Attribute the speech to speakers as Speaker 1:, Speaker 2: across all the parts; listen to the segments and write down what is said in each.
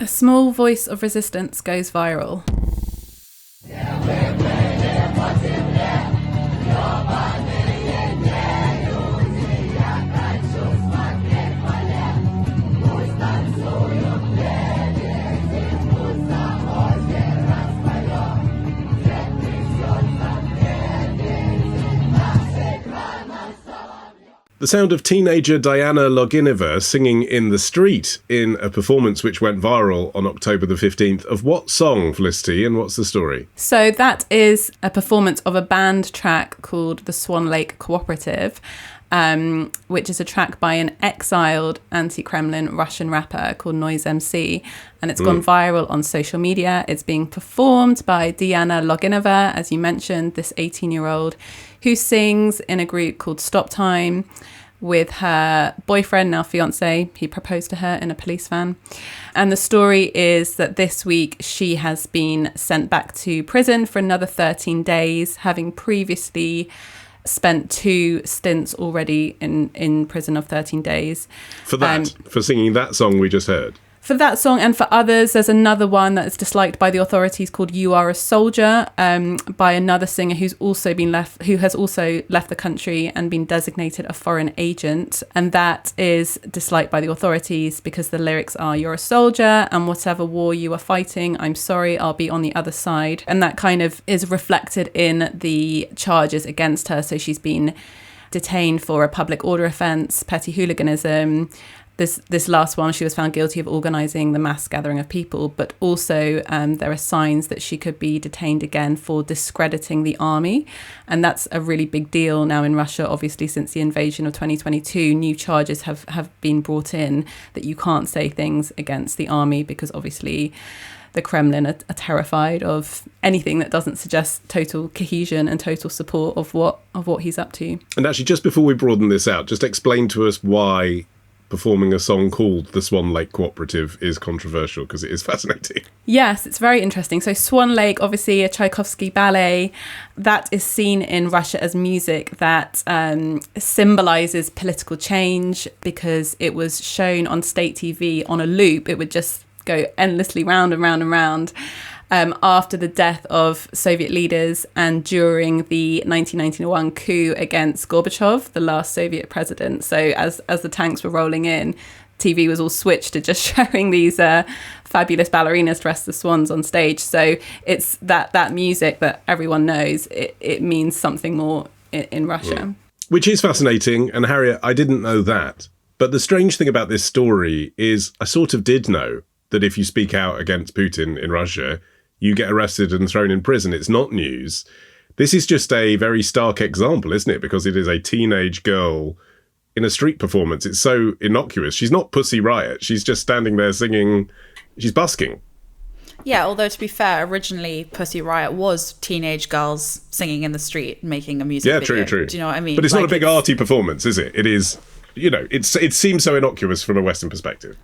Speaker 1: A small voice of resistance goes viral.
Speaker 2: The sound of teenager Diana Loginova singing in the street in a performance which went viral on October the 15th. Of what song, Felicity, and what's the story?
Speaker 1: So that is a performance of a band track called the Swan Lake Cooperative, which is a track by an exiled anti-Kremlin Russian rapper called Noise MC. And it's gone viral on social media. It's being performed by Diana Loginova, as you mentioned, this 18-year-old who sings in a group called Stop Time with her boyfriend, now fiance. He proposed to her in a police van. And the story is that this week she has been sent back to prison for another 13 days, having previously spent 2 stints already in prison of 13 days.
Speaker 2: For that, for singing that song we just heard.
Speaker 1: For that song and for others, there's another one that's disliked by the authorities called "You Are a Soldier," by another singer who has also left the country and been designated a foreign agent, and that is disliked by the authorities because the lyrics are "You're a soldier, and whatever war you are fighting, I'm sorry, I'll be on the other side," and that kind of is reflected in the charges against her. So she's been detained for a public order offence, petty hooliganism. This last one, she was found guilty of organising the mass gathering of people, but also there are signs that she could be detained again for discrediting the army. And that's a really big deal now in Russia, obviously, since the invasion of 2022. New charges have been brought in that you can't say things against the army because obviously the Kremlin are terrified of anything that doesn't suggest total cohesion and total support of what he's up to.
Speaker 2: And actually, just before we broaden this out, just explain to us why performing a song called the Swan Lake Cooperative is controversial, because it is fascinating.
Speaker 1: Yes, it's very interesting. So Swan Lake, obviously a Tchaikovsky ballet, that is seen in Russia as music that symbolises political change because it was shown on state TV on a loop. It would just go endlessly round and round and round. After the death of Soviet leaders and during the 1991 coup against Gorbachev, the last Soviet president. So as the tanks were rolling in, TV was all switched to just showing these fabulous ballerinas dressed as swans on stage. So it's that music that everyone knows, it means something more in Russia.
Speaker 2: Which is fascinating. And Harriet, I didn't know that. But the strange thing about this story is I sort of did know that if you speak out against Putin in Russia, you get arrested and thrown in prison. It's not news. This is just a very stark example, isn't it? Because it is a teenage girl in a street performance. It's so innocuous. She's not Pussy Riot. She's just standing there singing. She's busking.
Speaker 3: Yeah, although to be fair, originally Pussy Riot was teenage girls singing in the street, making a music video.
Speaker 2: Yeah, true.
Speaker 3: Do you know what I mean?
Speaker 2: But it's not a big arty performance, is it? It is, it seems so innocuous from a Western perspective.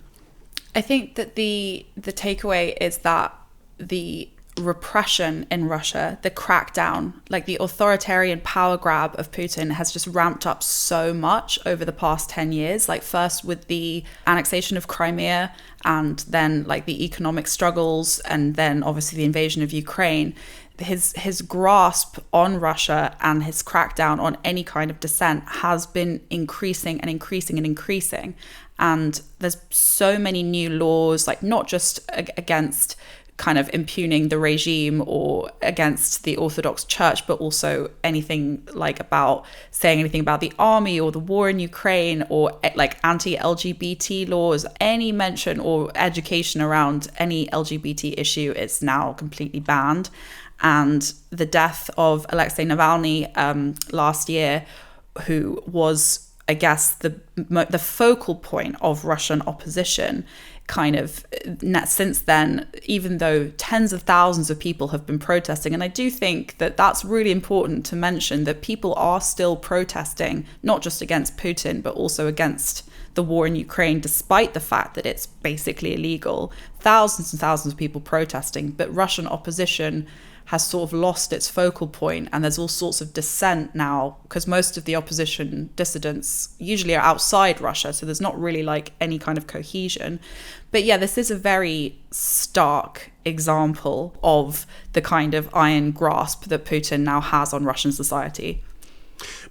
Speaker 3: I think that the takeaway is that the repression in Russia, the crackdown, like the authoritarian power grab of Putin has just ramped up so much over the past 10 years. Like first with the annexation of Crimea and then like the economic struggles and then obviously the invasion of Ukraine. His grasp on Russia and his crackdown on any kind of dissent has been increasing and increasing and increasing. And there's so many new laws, like not just against kind of impugning the regime or against the Orthodox Church, but also anything like about saying anything about the army or the war in Ukraine or like anti-LGBT laws, any mention or education around any LGBT issue is now completely banned. And the death of Alexei Navalny last year, who was, I guess, the focal point of Russian opposition, kind of since then, even though tens of thousands of people have been protesting. And I do think that that's really important to mention, that people are still protesting, not just against Putin, but also against the the war in Ukraine, despite the fact that it's basically illegal. Thousands and thousands of people protesting, but Russian opposition has sort of lost its focal point, and there's all sorts of dissent now, because most of the opposition dissidents usually are outside Russia, so there's not really like any kind of cohesion. But yeah, this is a very stark example of the kind of iron grasp that Putin now has on Russian society.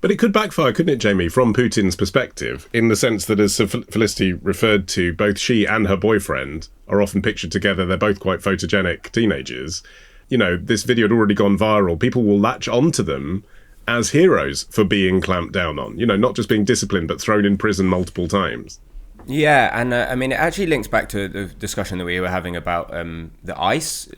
Speaker 2: But it could backfire, couldn't it, Jamie, from Putin's perspective, in the sense that, as Felicity referred to, both she and her boyfriend are often pictured together. They're both quite photogenic teenagers. You know, this video had already gone viral. People will latch onto them as heroes for being clamped down on, you know, not just being disciplined, but thrown in prison multiple times.
Speaker 4: Yeah, and I mean, it actually links back to the discussion that we were having about the ICE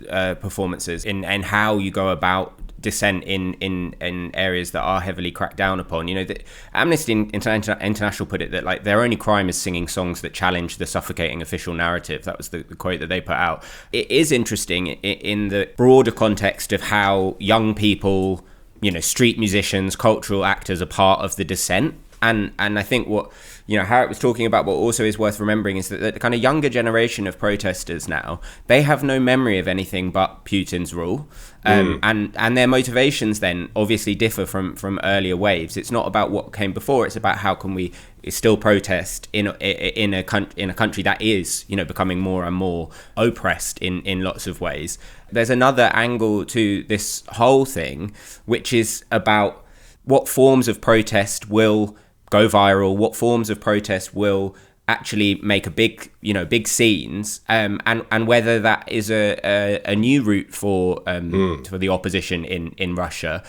Speaker 4: performances and how you go about dissent in areas that are heavily cracked down upon. You know, that Amnesty International put it that like their only crime is singing songs that challenge the suffocating official narrative. That was the quote that they put out. It is interesting in the broader context of how young people, you know, street musicians, cultural actors are part of the dissent. And I think what, you know, Harriet was talking about, what also is worth remembering is that the kind of younger generation of protesters now, they have no memory of anything but Putin's rule. And their motivations then obviously differ from earlier waves. It's not about what came before. It's about how can we still protest in a country that is, you know, becoming more and more oppressed in lots of ways. There's another angle to this whole thing, which is about what forms of protest will go viral, what forms of protest will actually make a big scenes, and whether that is a new route for the opposition in Russia,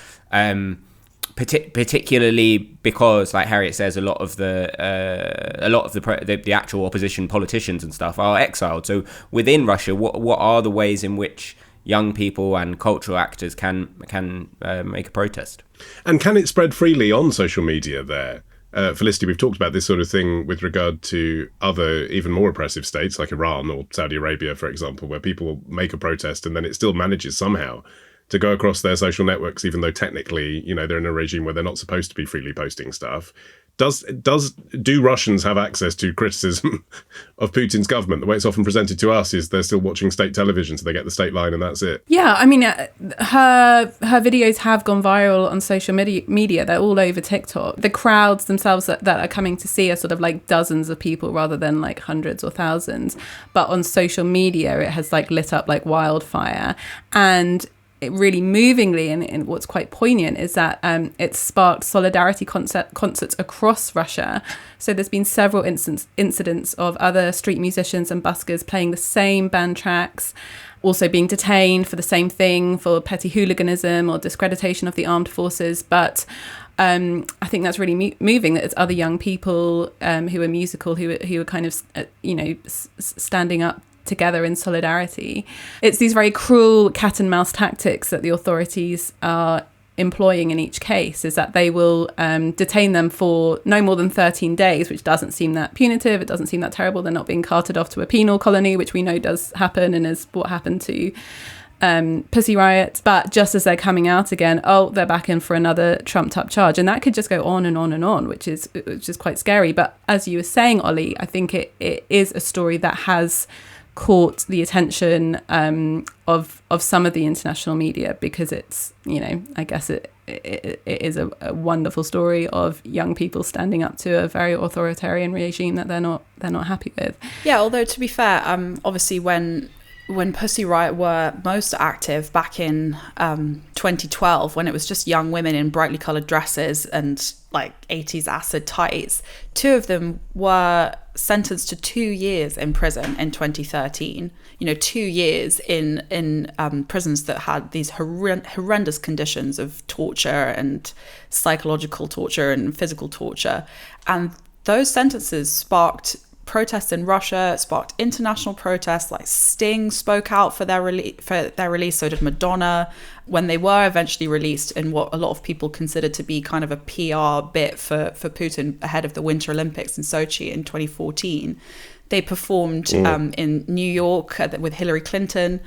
Speaker 4: particularly because, like Harriet says, a lot of the actual opposition politicians and stuff are exiled. So within Russia, what are the ways in which young people and cultural actors can make a protest?
Speaker 2: And can it spread freely on social media there? Felicity, we've talked about this sort of thing with regard to other, even more oppressive states like Iran or Saudi Arabia, for example, where people make a protest and then it still manages somehow to go across their social networks, even though technically, you know, they're in a regime where they're not supposed to be freely posting stuff. Do Russians have access to criticism of Putin's government? The way it's often presented to us is they're still watching state television, so they get the state line and that's it.
Speaker 1: Yeah, I mean, her videos have gone viral on social media. They're all over TikTok. The crowds themselves that are coming to see are sort of like dozens of people rather than like hundreds or thousands. But on social media, it has like lit up like wildfire. And it really movingly, and what's quite poignant is that it sparked solidarity concerts across Russia. So there's been several incidents of other street musicians and buskers playing the same band tracks, also being detained for the same thing, for petty hooliganism or discreditation of the armed forces. But I think that's really moving, that it's other young people who are musical, who are kind of, standing up together in solidarity. It's these very cruel cat and mouse tactics that the authorities are employing in each case, is that they will detain them for no more than 13 days, which doesn't seem that punitive. It doesn't seem that terrible. They're not being carted off to a penal colony, which we know does happen and is what happened to Pussy Riot. But just as they're coming out again, they're back in for another trumped up charge. And that could just go on and on and on, which is quite scary. But as you were saying, Olly, I think it is a story that has caught the attention of some of the international media, because it's, I guess it is a wonderful story of young people standing up to a very authoritarian regime that they're not happy with.
Speaker 3: Yeah, although to be fair, obviously when Pussy Riot were most active back in 2012, when it was just young women in brightly coloured dresses and like 80s acid tights, two of them were sentenced to 2 years in prison in 2013. 2 years in prisons that had these horrendous conditions of torture and psychological torture and physical torture. And those sentences sparked protests in Russia, sparked international protests. Like Sting spoke out for their release. So did Madonna, when they were eventually released in what a lot of people considered to be kind of a PR bit for Putin ahead of the Winter Olympics in Sochi in 2014. They performed in New York with Hillary Clinton.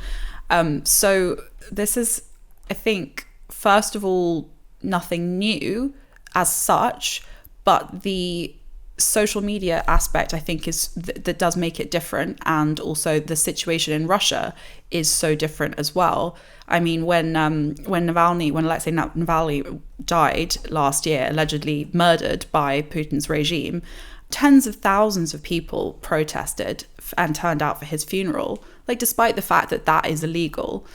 Speaker 3: So this is, I think, first of all, nothing new as such, but the social media aspect, I think, is that does make it different, and also the situation in Russia is so different as well. I mean, when Alexei Navalny died last year, allegedly murdered by Putin's regime, tens of thousands of people protested and turned out for his funeral, like, despite the fact that that is illegal.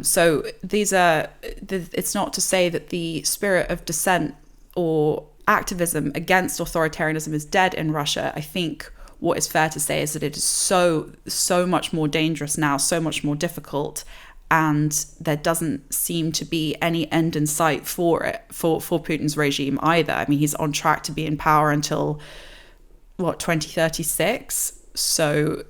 Speaker 3: So it's not to say that the spirit of dissent or activism against authoritarianism is dead in Russia. I think what is fair to say is that it is so much more dangerous now, so much more difficult, and there doesn't seem to be any end in sight for Putin's regime either. I mean, he's on track to be in power until 2036. So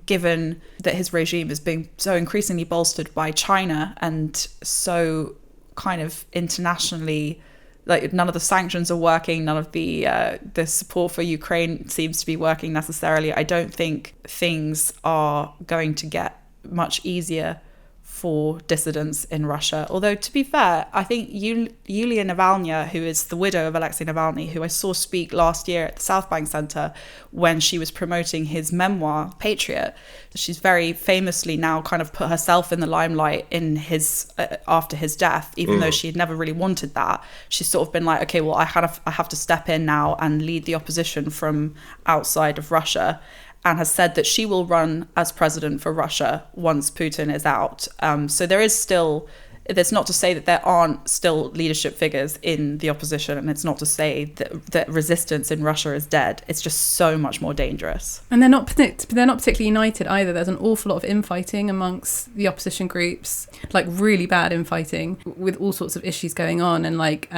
Speaker 3: given that his regime is being so increasingly bolstered by China and so kind of internationally, like, none of the sanctions are working, none of the support for Ukraine seems to be working necessarily, I don't think things are going to get much easier for dissidents in Russia. Although, to be fair, I think Yulia Navalnaya, who is the widow of Alexei Navalny, who I saw speak last year at the South Bank Center when she was promoting his memoir, Patriot, she's very famously now kind of put herself in the limelight in his after his death, even though she had never really wanted that. She's sort of been like, okay, well, I have to step in now and lead the opposition from outside of Russia, and has said that she will run as president for Russia once Putin is out. So that's not to say that there aren't still leadership figures in the opposition, and it's not to say that resistance in Russia is dead. It's just so much more dangerous.
Speaker 1: And they're not particularly united either. There's an awful lot of infighting amongst the opposition groups, like really bad infighting with all sorts of issues going on. And like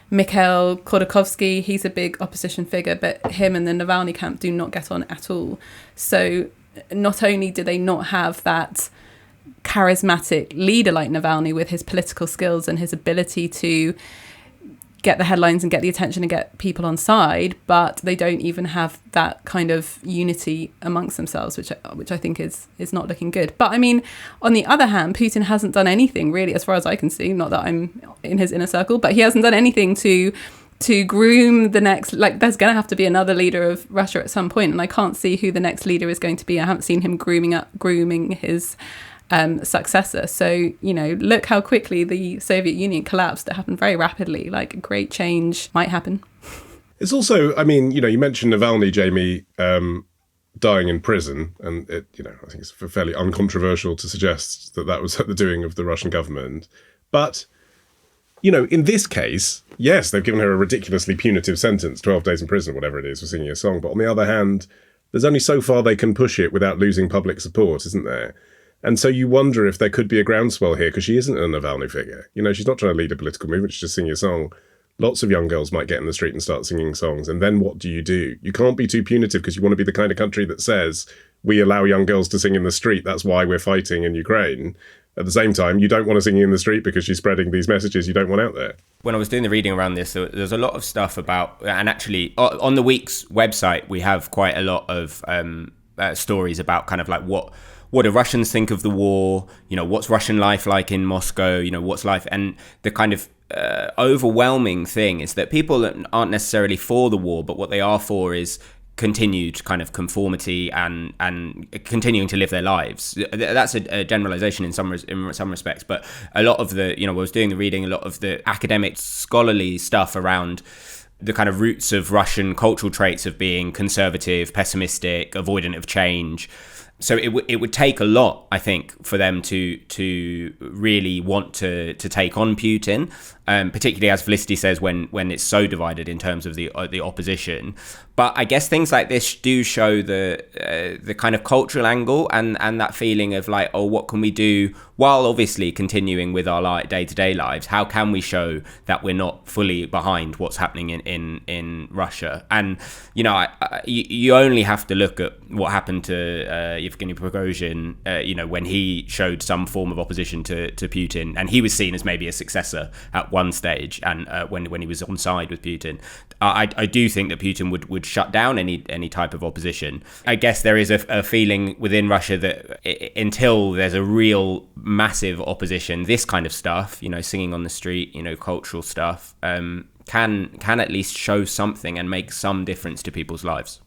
Speaker 1: Mikhail Khodorkovsky, he's a big opposition figure, but him and the Navalny camp do not get on at all. So not only do they not have that charismatic leader like Navalny with his political skills and his ability to get the headlines and get the attention and get people on side, but they don't even have that kind of unity amongst themselves, which I think is not looking good. But I mean, on the other hand, Putin hasn't done anything really, as far as I can see, not that I'm in his inner circle, but he hasn't done anything to groom the next, like, there's going to have to be another leader of Russia at some point, and I can't see who the next leader is going to be. I haven't seen him grooming his successor. So, you know, look how quickly the Soviet Union collapsed. It happened very rapidly. Like, great change might happen.
Speaker 2: It's also, I mean, you know, you mentioned Navalny, Jamie, dying in prison, and it, you know, I think it's fairly uncontroversial to suggest that was at the doing of the Russian government. But, you know, in this case, yes, they've given her a ridiculously punitive sentence, 12 days in prison, whatever it is, for singing a song. But on the other hand, there's only so far they can push it without losing public support, isn't there? And so you wonder if there could be a groundswell here, because she isn't a Navalny figure. You know, she's not trying to lead a political movement, she's just singing a song. Lots of young girls might get in the street and start singing songs. And then what do? You can't be too punitive, because you want to be the kind of country that says, we allow young girls to sing in the street. That's why we're fighting in Ukraine. At the same time, you don't want to sing in the street because she's spreading these messages you don't want out there.
Speaker 4: When I was doing the reading around this, there's a lot of stuff about, and actually on the Week's website, we have quite a lot of stories about kind of like what do Russians think of the war? You know, what's Russian life like in Moscow? You know, what's life? And the kind of overwhelming thing is that people aren't necessarily for the war, but what they are for is continued kind of conformity and continuing to live their lives. That's a generalization in some respects, but a lot of the, you know, I was doing the reading, a lot of the academic scholarly stuff around the kind of roots of Russian cultural traits of being conservative, pessimistic, avoidant of change. So it would take a lot, I think, for them to really want to take on Putin, particularly as Felicity says, when it's so divided in terms of the opposition. But I guess things like this do show the kind of cultural angle and that feeling of like, oh, what can we do while obviously continuing with our day-to-day lives? How can we show that we're not fully behind what's happening in Russia? And, you know, you only have to look at what happened to Yevgeny Prigozhin, you know, when he showed some form of opposition to Putin, and he was seen as maybe a successor at one stage, and when he was on side with Putin. I do think that Putin would shut down any type of opposition. I guess there is a feeling within Russia that until there's a real massive opposition, this kind of stuff, you know, singing on the street, you know, cultural stuff, can at least show something and make some difference to people's lives.